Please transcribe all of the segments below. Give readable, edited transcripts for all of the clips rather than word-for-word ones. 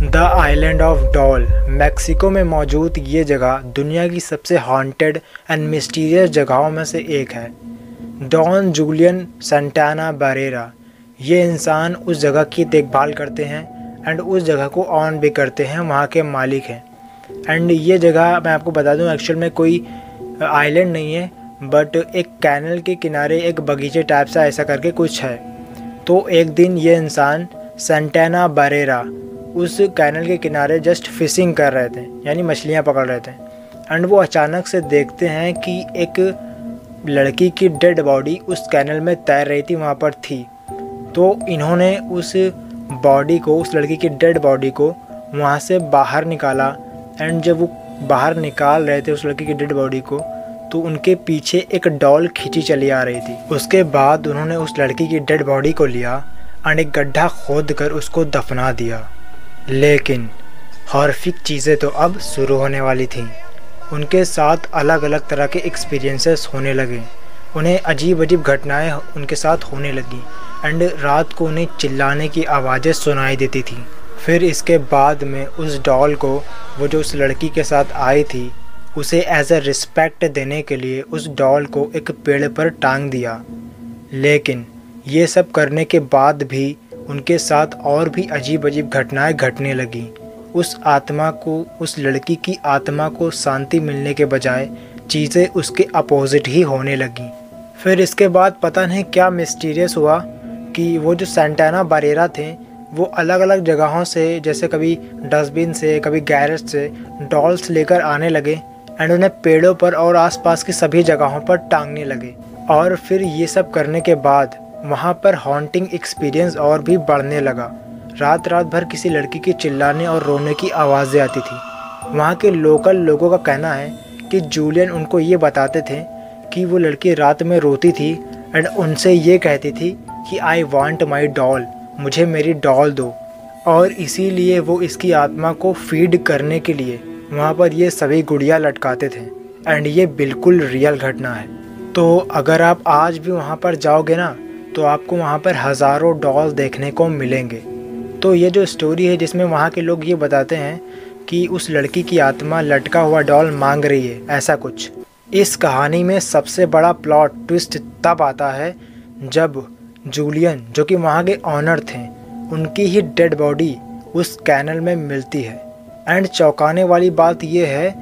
The island of doll Mexico में मौजूद ये जगह दुनिया की सबसे हॉन्टेड एंड मिस्टीरियस जगहों में से एक है। डॉन जूलियन सेंटाना बारेरा ये इंसान उस जगह की देखभाल करते हैं एंड उस जगह को ऑन भी करते हैं, वहाँ के मालिक हैं। एंड ये जगह मैं आपको बता दूँ एक्चुअल में कोई आइलैंड नहीं है, बट एक कैनल के किनारे एक बगीचे टाइप सा ऐसा करके कुछ है। तो एक दिन ये इंसान सेंटाना बारेरा उस कैनल के किनारे जस्ट फिशिंग कर रहे थे, यानी मछलियाँ पकड़ रहे थे। एंड वो अचानक से देखते हैं कि एक लड़की की डेड बॉडी उस कैनल में तैर रही थी, वहाँ पर थी। तो इन्होंने उस लड़की की डेड बॉडी को वहाँ से बाहर निकाला। एंड जब वो बाहर निकाल रहे थे उस लड़की की डेड बॉडी को, तो उनके पीछे एक डॉल खींची चली आ रही थी। उसके बाद उन्होंने उस लड़की की डेड बॉडी को लिया और एक गड्ढा खोद कर उसको दफना दिया। लेकिन हॉरिफिक चीज़ें तो अब शुरू होने वाली थीं। उनके साथ अलग अलग तरह के एक्सपीरियंसेस होने लगे। उन्हें अजीब अजीब घटनाएं उनके साथ होने लगी एंड रात को उन्हें चिल्लाने की आवाज़ें सुनाई देती थी। फिर इसके बाद में उस डॉल को, वो जो उस लड़की के साथ आई थी, उसे एज ए रिस्पेक्ट देने के लिए उस डॉल को एक पेड़ पर टांग दिया। लेकिन ये सब करने के बाद भी उनके साथ और भी अजीब अजीब घटनाएं घटने लगी। उस लड़की की आत्मा को शांति मिलने के बजाय चीज़ें उसके अपोजिट ही होने लगी। फिर इसके बाद पता नहीं क्या मिस्टीरियस हुआ कि वो जो सेंटाना बारेरा थे, वो अलग अलग जगहों से, जैसे कभी डस्टबिन से, कभी गैरेज से डॉल्स लेकर आने लगे एंड उन्हें पेड़ों पर और आसपास की सभी जगहों पर टांगने लगे। और फिर ये सब करने के बाद वहाँ पर हॉन्टिंग एक्सपीरियंस और भी बढ़ने लगा। रात भर किसी लड़की की चिल्लाने और रोने की आवाज़ें आती थी। वहाँ के लोकल लोगों का कहना है कि जूलियन उनको ये बताते थे कि वो लड़की रात में रोती थी एंड उनसे ये कहती थी कि आई वांट माई डॉल, मुझे मेरी डॉल दो। और इसीलिए वो इसकी आत्मा को फीड करने के लिए वहाँ पर ये सभी गुड़ियाँ लटकाते थे। एंड ये बिल्कुल रियल घटना है। तो अगर आप आज भी वहाँ पर जाओगे ना, तो आपको वहाँ पर हज़ारों डॉल देखने को मिलेंगे। तो ये जो स्टोरी है जिसमें वहाँ के लोग ये बताते हैं कि उस लड़की की आत्मा लटका हुआ डॉल मांग रही है, ऐसा कुछ। इस कहानी में सबसे बड़ा प्लॉट ट्विस्ट तब आता है जब जूलियन, जो कि वहाँ के ऑनर थे, उनकी ही डेड बॉडी उस कैनल में मिलती है। एंड चौंकाने वाली बात यह है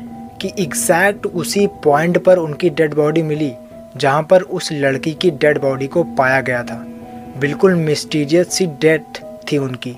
कि एग्जैक्ट उसी पॉइंट पर उनकी डेड बॉडी मिली जहाँ पर उस लड़की की डेड बॉडी को पाया गया था। बिल्कुल मिस्टीरियस सी डेथ थी उनकी।